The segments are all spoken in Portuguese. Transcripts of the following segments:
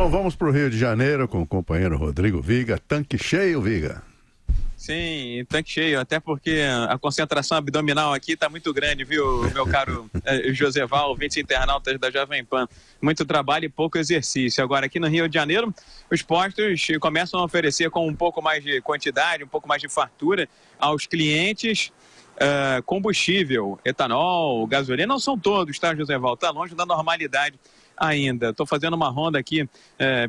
Bom, vamos para o Rio de Janeiro com o companheiro Rodrigo Viga. Tanque cheio, Viga. Sim, tanque cheio, até porque a concentração abdominal aqui está muito grande, viu, meu caro Joseval, ouvintes internautas da Jovem Pan. Muito trabalho e pouco exercício. Agora, aqui no Rio de Janeiro, os postos começam a oferecer com um pouco mais de quantidade, um pouco mais de fartura aos clientes combustível, etanol, gasolina. Não são todos, tá, Joseval? Está longe da normalidade ainda. Estou fazendo uma ronda aqui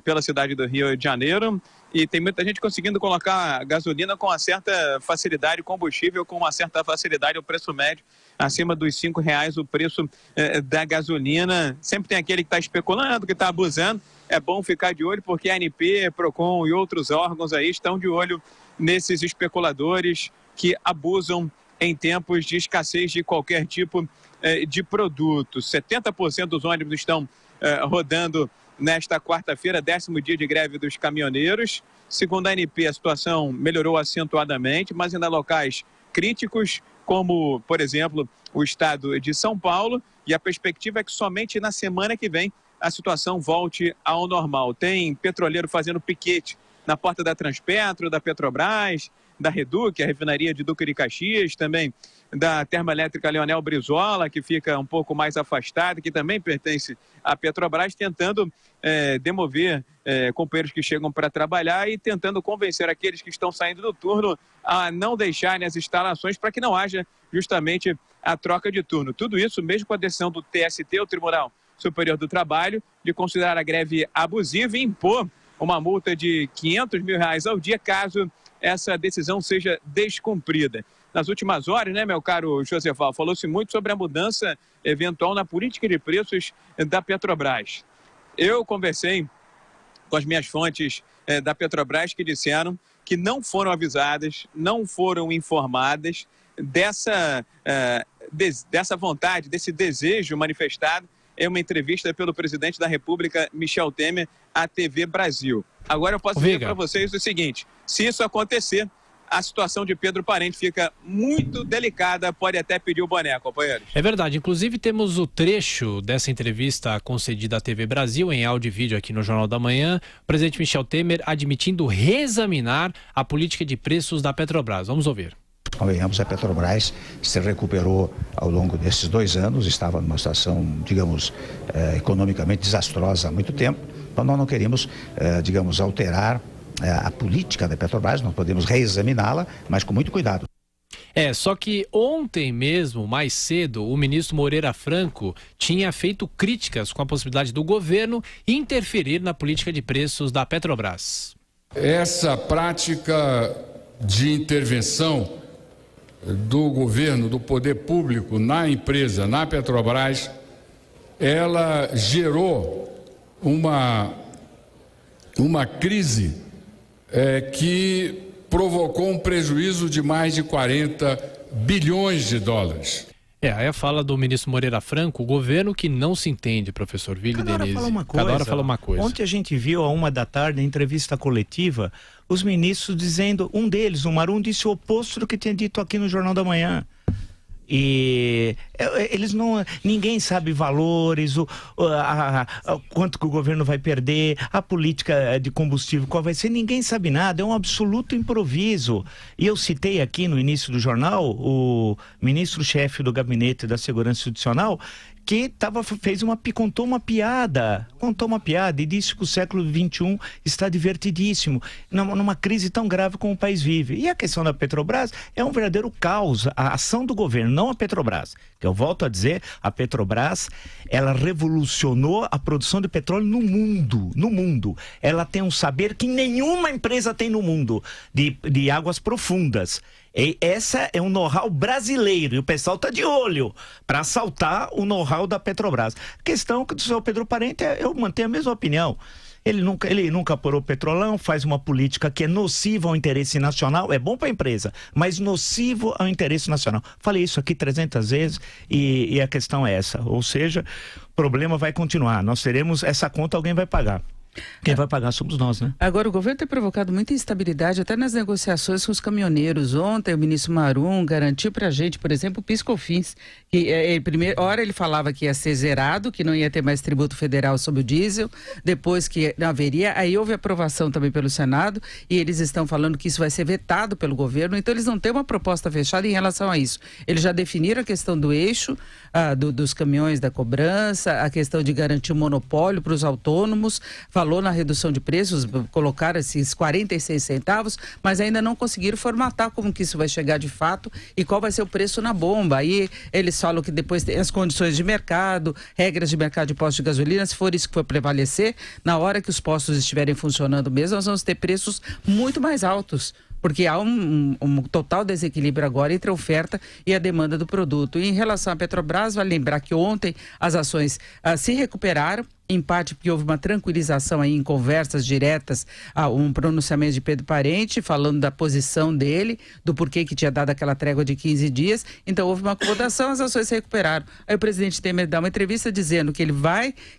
pela cidade do Rio de Janeiro e tem muita gente conseguindo colocar gasolina com uma certa facilidade, combustível com uma certa facilidade, o preço médio acima dos R$5 o preço da gasolina. Sempre tem aquele que está especulando, que está abusando. É bom ficar de olho porque a ANP, Procon e outros órgãos aí estão de olho nesses especuladores que abusam em tempos de escassez de qualquer tipo de produto. 70% dos ônibus estão rodando nesta quarta-feira, 10º dia de greve dos caminhoneiros. Segundo a ANP, a situação melhorou acentuadamente, mas ainda há locais críticos, como, por exemplo, o estado de São Paulo, e a perspectiva é que somente na semana que vem a situação volte ao normal. Tem petroleiro fazendo piquete na porta da Transpetro, da Petrobras, da Reduc, a refinaria de Duque de Caxias, também da termoelétrica Leonel Brizola, que fica um pouco mais afastada, que também pertence à Petrobras, tentando demover companheiros que chegam para trabalhar e tentando convencer aqueles que estão saindo do turno a não deixarem as instalações para que não haja justamente a troca de turno. Tudo isso mesmo com a decisão do TST, o Tribunal Superior do Trabalho, de considerar a greve abusiva e impor uma multa de R$500 mil ao dia caso essa decisão seja descumprida. Nas últimas horas, né, meu caro Joseval, falou-se muito sobre a mudança eventual na política de preços da Petrobras. Eu conversei com as minhas fontes da Petrobras que disseram que não foram avisadas, não foram informadas dessa vontade, desse desejo manifestado em uma entrevista pelo presidente da República, Michel Temer, à TV Brasil. Agora eu posso dizer para vocês o seguinte: se isso acontecer, a situação de Pedro Parente fica muito delicada, pode até pedir o boné, companheiros. É verdade, inclusive temos o trecho dessa entrevista concedida à TV Brasil, em áudio e vídeo aqui no Jornal da Manhã, o presidente Michel Temer admitindo reexaminar a política de preços da Petrobras. Vamos ouvir. Convenhamos, a Petrobras se recuperou ao longo desses 2 anos, estava numa situação, digamos, economicamente desastrosa há muito tempo, então nós não queríamos, digamos, alterar a política da Petrobras, nós podemos reexaminá-la, mas com muito cuidado. Só que ontem mesmo, mais cedo, o ministro Moreira Franco tinha feito críticas com a possibilidade do governo interferir na política de preços da Petrobras. Essa prática de intervenção do governo, do poder público na empresa, na Petrobras, ela gerou uma crise que provocou um prejuízo de mais de 40 bilhões de dólares. Aí a fala do ministro Moreira Franco, o governo que não se entende, professor Vili Denise. Cada hora fala uma coisa. Ontem a gente viu, à 13h, em entrevista coletiva, os ministros dizendo, um deles, o Marum, disse o oposto do que tinha dito aqui no Jornal da Manhã. E eles não, ninguém sabe valores, quanto que o governo vai perder, a política de combustível qual vai ser, ninguém sabe nada, é um absoluto improviso. E eu citei aqui no início do jornal o ministro-chefe do Gabinete da Segurança Institucional, que contou uma piada e disse que o século XXI está divertidíssimo, numa crise tão grave como o país vive. E a questão da Petrobras é um verdadeiro caos, a ação do governo, não a Petrobras. Que eu volto a dizer, a Petrobras, ela revolucionou a produção de petróleo no mundo. Ela tem um saber que nenhuma empresa tem no mundo, de águas profundas. E essa é um know-how brasileiro, e o pessoal está de olho para assaltar o know-how da Petrobras. A questão que do senhor Pedro Parente, eu mantenho a mesma opinião. Ele nunca apurou o Petrolão, faz uma política que é nociva ao interesse nacional, é bom para a empresa, mas nocivo ao interesse nacional. Falei isso aqui 300 vezes e a questão é essa, ou seja, o problema vai continuar, nós teremos essa conta, alguém vai pagar. Quem vai pagar somos nós, né? Agora, o governo tem provocado muita instabilidade até nas negociações com os caminhoneiros. Ontem, o ministro Marum garantiu pra gente, por exemplo, o PIS/COFINS, que primeira hora ele falava que ia ser zerado, que não ia ter mais tributo federal sobre o diesel, depois que não haveria, aí houve aprovação também pelo Senado, e eles estão falando que isso vai ser vetado pelo governo, então eles não têm uma proposta fechada em relação a isso. Eles já definiram a questão do eixo, dos caminhões da cobrança, a questão de garantir o monopólio para os autônomos, falou na redução de preços, colocaram esses 46 centavos, mas ainda não conseguiram formatar como que isso vai chegar de fato e qual vai ser o preço na bomba. Aí eles falam que depois tem as condições de mercado, regras de mercado de postos de gasolina, se for isso que for prevalecer, na hora que os postos estiverem funcionando mesmo, nós vamos ter preços muito mais altos. Porque há um total desequilíbrio agora entre a oferta e a demanda do produto. E em relação à Petrobras, vale lembrar que ontem as ações se recuperaram, em parte porque houve uma tranquilização aí em conversas diretas, um pronunciamento de Pedro Parente, falando da posição dele, do porquê que tinha dado aquela trégua de 15 dias. Então houve uma acomodação, as ações se recuperaram. Aí o presidente Temer dá uma entrevista dizendo que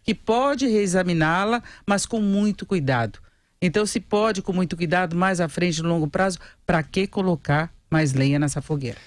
que pode reexaminá-la, mas com muito cuidado. Então, se pode, com muito cuidado, mais à frente, no longo prazo, para que colocar mais lenha nessa fogueira?